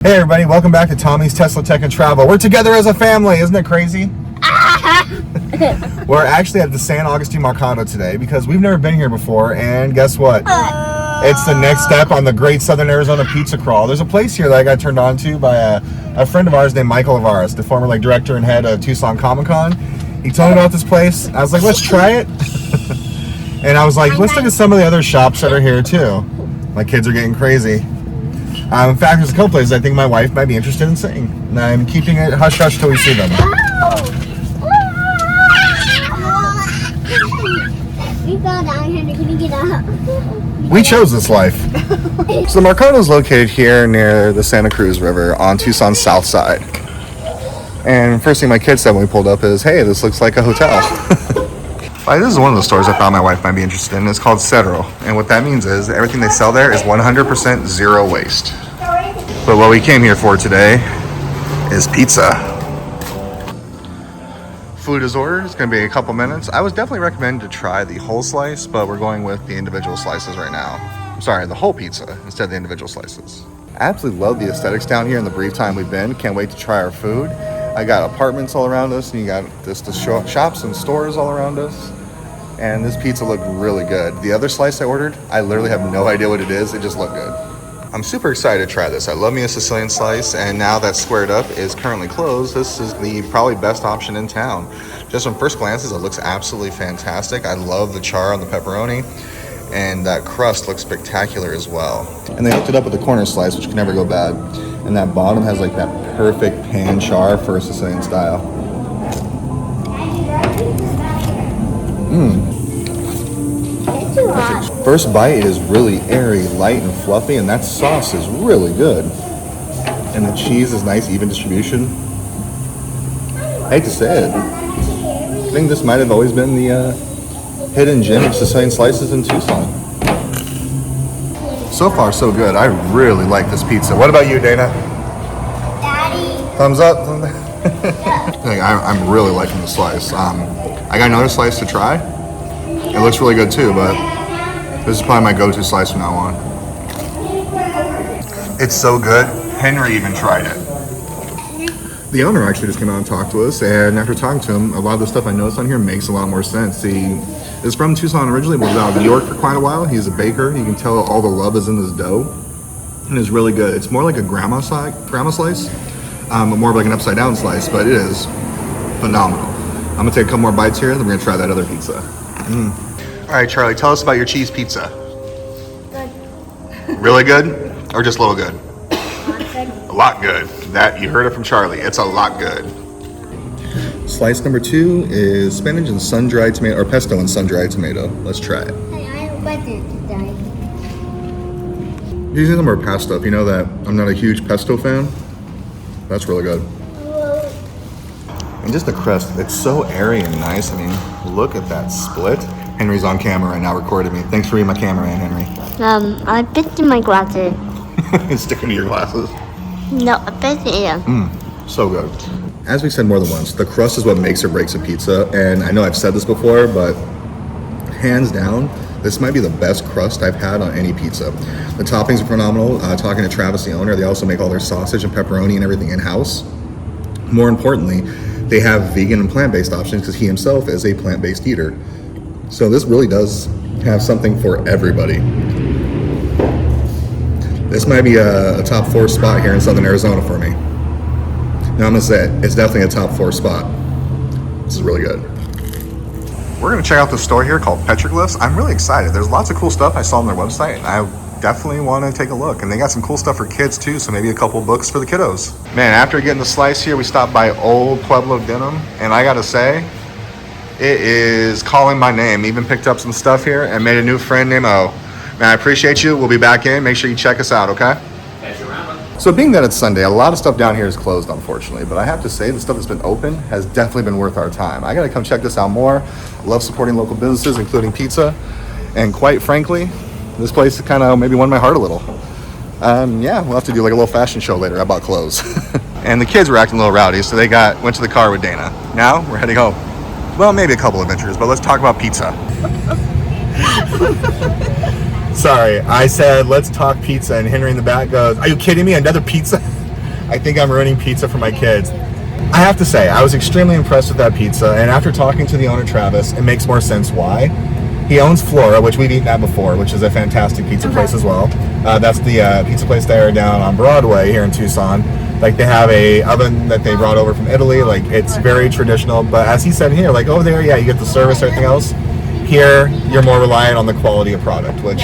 Hey everybody, welcome back to Tommy's Tesla Tech and Travel. We're together as a family, isn't it crazy? We're actually at the San Agustin Mercado today because we've never been here before, and guess what? It's the next step on the Great Southern Arizona Pizza Crawl. There's a place here that I got turned on to by a friend of ours named Michael Avaris, the former director and head of Tucson Comic-Con. He told me about this place. I was like, let's try it. And I was like, let's look at some of the other shops that are here too. My kids are getting crazy. In fact, there's a couple places I think my wife might be interested in seeing. And I'm keeping it hush-hush till we see them. We fell down here. Can we get up? We chose this life. So the Mercado is located here near the Santa Cruz River on Tucson's south side. And first thing my kids said when we pulled up is, hey, this looks like a hotel. This is one of the stores I thought my wife might be interested in. It's called Cedro. And what that means is everything they sell there is 100% zero waste. But what we came here for today is pizza. Food is ordered. It's going to be a couple minutes. I would definitely recommend to try the whole slice, but we're going with the individual slices right now. I'm sorry, the whole pizza instead of the individual slices. I absolutely love the aesthetics down here in the brief time we've been. Can't wait to try our food. I got apartments all around us, and you got the shops and stores all around us. And this pizza looked really good. The other slice I ordered, I literally have no idea what it is. It just looked good. I'm super excited to try this. I love me a Sicilian slice, and now that Squared Up is currently closed, this is the probably best option in town. Just from first glances, it looks absolutely fantastic. I love the char on the pepperoni, and that crust looks spectacular as well. And they hooked it up with a corner slice, which can never go bad. And that bottom has like that perfect pan char for a Sicilian style. First bite is really airy, light, and fluffy, and that sauce is really good. And the cheese is nice, even distribution. I hate to say it, I think this might have always been the hidden gem of Sicilian slices in Tucson. So far, so good. I really like this pizza. What about you, Dana? Daddy. Thumbs up? I'm really liking the slice. I got another slice to try. It looks really good too, but this is probably my go-to slice from now on. It's so good. Henry even tried it. The owner actually just came out and talked to us, and after talking to him, a lot of the stuff I noticed on here makes a lot more sense. He is from Tucson originally, but was out of New York for quite a while. He's a baker. You can tell all the love is in this dough, and it's really good. It's more like a grandma slice, more of like an upside down slice, but it is phenomenal. I'm gonna take a couple more bites here, then we're gonna try that other pizza. All right, Charlie, tell us about your cheese pizza. Good. Really good, or just a little good? Good. A lot good. That, you heard it from Charlie. It's a lot good. Slice number 2 is spinach and sun-dried tomato, or pesto and sun-dried tomato. Let's try it. Hey, I wasn't today. Usually I'm more pesto. If you know that I'm not a huge pesto fan, that's really good. And just the crust, it's so airy and nice. I mean, look at that split. Henry's on camera right now recording me. Thanks for reading my camera in, Henry. I bit in my glasses. It's sticking to your glasses. No, I bit in. So good. As we said more than once, the crust is what makes or breaks a pizza. And I know I've said this before, but hands down, this might be the best crust I've had on any pizza. The toppings are phenomenal. Talking to Travis, the owner, they also make all their sausage and pepperoni and everything in-house. More importantly, they have vegan and plant-based options because he himself is a plant-based eater. So this really does have something for everybody. This might be a top 4 spot here in Southern Arizona for me. Now I'm gonna say it, it's definitely a top 4 spot. This is really good. We're gonna check out the store here called Petroglyphs. I'm really excited. There's lots of cool stuff I saw on their website, and I definitely want to take a look. And they got some cool stuff for kids too, so maybe a couple books for the kiddos. Man, after getting the slice here, we stopped by Old Pueblo Denim, and I gotta say, it is calling my name. Even picked up some stuff here and made a new friend named O. Man, I appreciate you. We'll be back in. Make sure you check us out, okay? So being that it's Sunday, a lot of stuff down here is closed, unfortunately. But I have to say, the stuff that's been open has definitely been worth our time. I gotta come check this out more. Love supporting local businesses, including pizza. And quite frankly, this place kind of maybe won my heart a little. Yeah, we'll have to do like a little fashion show later. I bought clothes. And the kids were acting a little rowdy, so they went to the car with Dana. Now we're heading home. Well, maybe a couple adventures, but let's talk about pizza. Sorry, I said let's talk pizza, and Henry in the back goes, "Are you kidding me? Another pizza?" I think I'm ruining pizza for my kids. I have to say, I was extremely impressed with that pizza, and after talking to the owner, Travis, it makes more sense why. He owns Flora, which we've eaten at before, which is a fantastic pizza place as well. That's the pizza place there down on Broadway here in Tucson. Like, they have a oven that they brought over from Italy. Like, it's very traditional. But as he said here, like, over there, yeah, you get the service, everything else. Here, you're more reliant on the quality of product, which...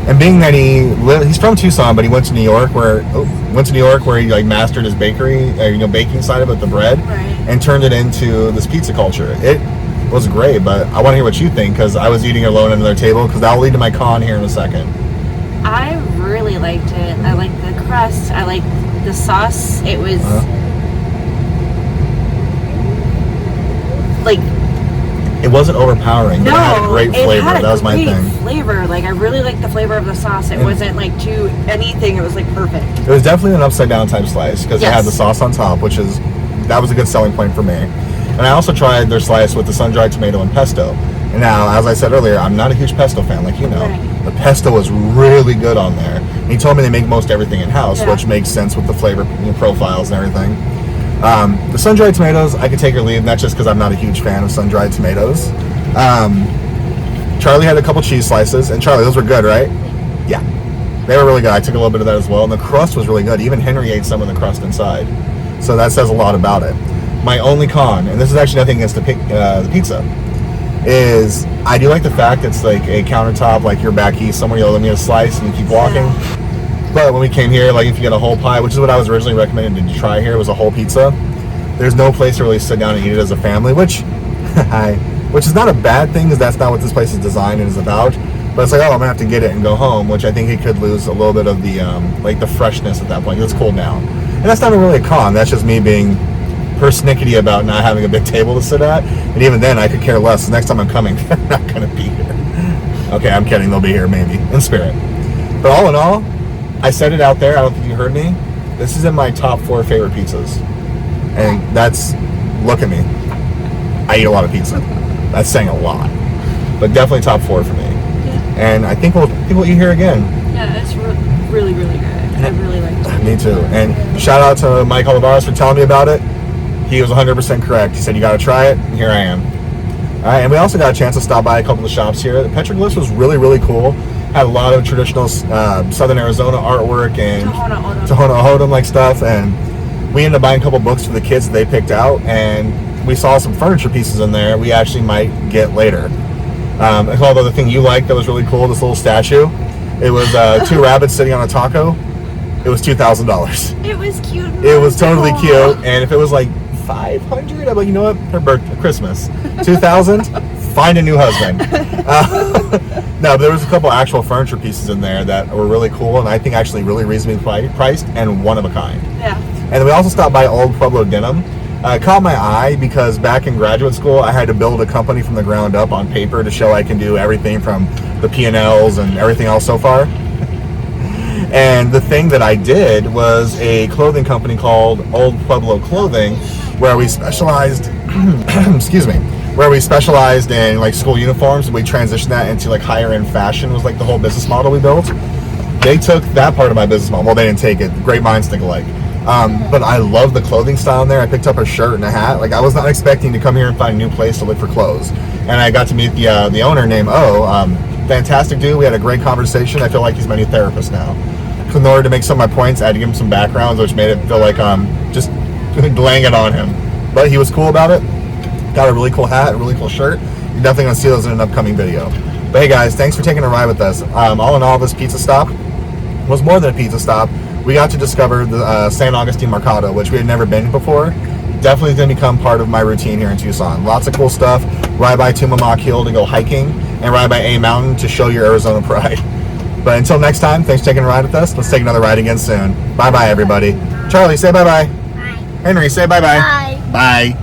And being that he's from Tucson, but he went to New York where he like mastered his bakery, baking side of it, the bread, and turned it into this pizza culture. It was great, but I want to hear what you think, because I was eating alone at another table, because that'll lead to my con here in a second. I really liked it. I liked the crust. I liked the sauce. It was like... It wasn't overpowering, but it had a great flavor. That was my thing. Flavor. Like, I really liked the flavor of the sauce. It wasn't like too anything. It was like perfect. It was definitely an upside down type slice, because it had the sauce on top, that was a good selling point for me. And I also tried their slice with the sun-dried tomato and pesto. And now, as I said earlier, I'm not a huge pesto fan, like you know. Right. The pesto was really good on there. And he told me they make most everything in-house, which makes sense with the flavor profiles and everything. The sun-dried tomatoes, I could take or leave, and that's just because I'm not a huge fan of sun-dried tomatoes. Charlie had a couple cheese slices, and Charlie, those were good, right? Yeah. They were really good. I took a little bit of that as well, and the crust was really good. Even Henry ate some of the crust inside. So that says a lot about it. My only con, and this is actually nothing against the pizza, is I do like the fact it's like a countertop, like you're back east somewhere, you'll let me a slice and you keep walking. But when we came here, like if you get a whole pie, which is what I was originally recommended to try here, was a whole pizza. There's no place to really sit down and eat it as a family, which is not a bad thing, because that's not what this place is designed and is about. But it's like, oh, I'm gonna have to get it and go home, which I think it could lose a little bit of the like the freshness at that point. It's cooled down, and that's not really a con. That's just me being persnickety about not having a big table to sit at. And even then, I could care less. The next time I'm coming, they're not gonna be here. Okay, I'm kidding. They'll be here maybe in spirit. But all in all, I said it out there. I don't think you heard me. This is in my top 4 favorite pizzas, and that's, look at me. I eat a lot of pizza. That's saying a lot, but definitely top 4 for me. And I think we'll eat here again. Yeah, it's really, really good. I really liked it. Me too. And shout out to Mike Olivares for telling me about it. He was 100% correct. He said, you got to try it, and here I am. All right, and we also got a chance to stop by a couple of the shops here. The Petroglyphs was really, really cool. Had a lot of traditional Southern Arizona artwork and Tohono O'odham like stuff. And we ended up buying a couple books for the kids that they picked out. And we saw some furniture pieces in there we actually might get later. Although the thing you liked that was really cool, this little statue, it was 2 rabbits sitting on a taco. It was $2,000. It was cute. It was totally cute. And if it was like $500, I'm like, you know what? For Christmas, $2,000. Find a new husband. No, but there was a couple actual furniture pieces in there that were really cool, and I think actually really reasonably priced and one of a kind. Yeah. And then we also stopped by Old Pueblo Denim. It caught my eye because back in graduate school, I had to build a company from the ground up on paper to show I can do everything from the P&Ls and everything else so far. And the thing that I did was a clothing company called Old Pueblo Clothing, where we specialized, excuse me, where we specialized in like school uniforms. We transitioned that into like higher end fashion was like the whole business model we built. They took that part of my business model. Well, they didn't take it. Great minds think alike. But I love the clothing style in there. I picked up a shirt and a hat. Like I was not expecting to come here and find a new place to look for clothes. And I got to meet the owner named fantastic dude. We had a great conversation. I feel like he's my new therapist now. So in order to make some of my points, I had to give him some backgrounds, which made it feel like just laying it on him. But he was cool about it. Got a really cool hat, a really cool shirt. You're definitely going to see those in an upcoming video. But hey guys, thanks for taking a ride with us. All in all, this pizza stop was more than a pizza stop. We got to discover the San Agustin Mercado, which we had never been before. Definitely going to become part of my routine here in Tucson. Lots of cool stuff. Ride by Tumamoc Hill to go hiking, and ride by A Mountain to show your Arizona pride. But until next time, thanks for taking a ride with us. Let's take another ride again soon. Bye-bye, everybody. Charlie, say bye-bye. Bye. Henry, say bye-bye. Bye. Bye.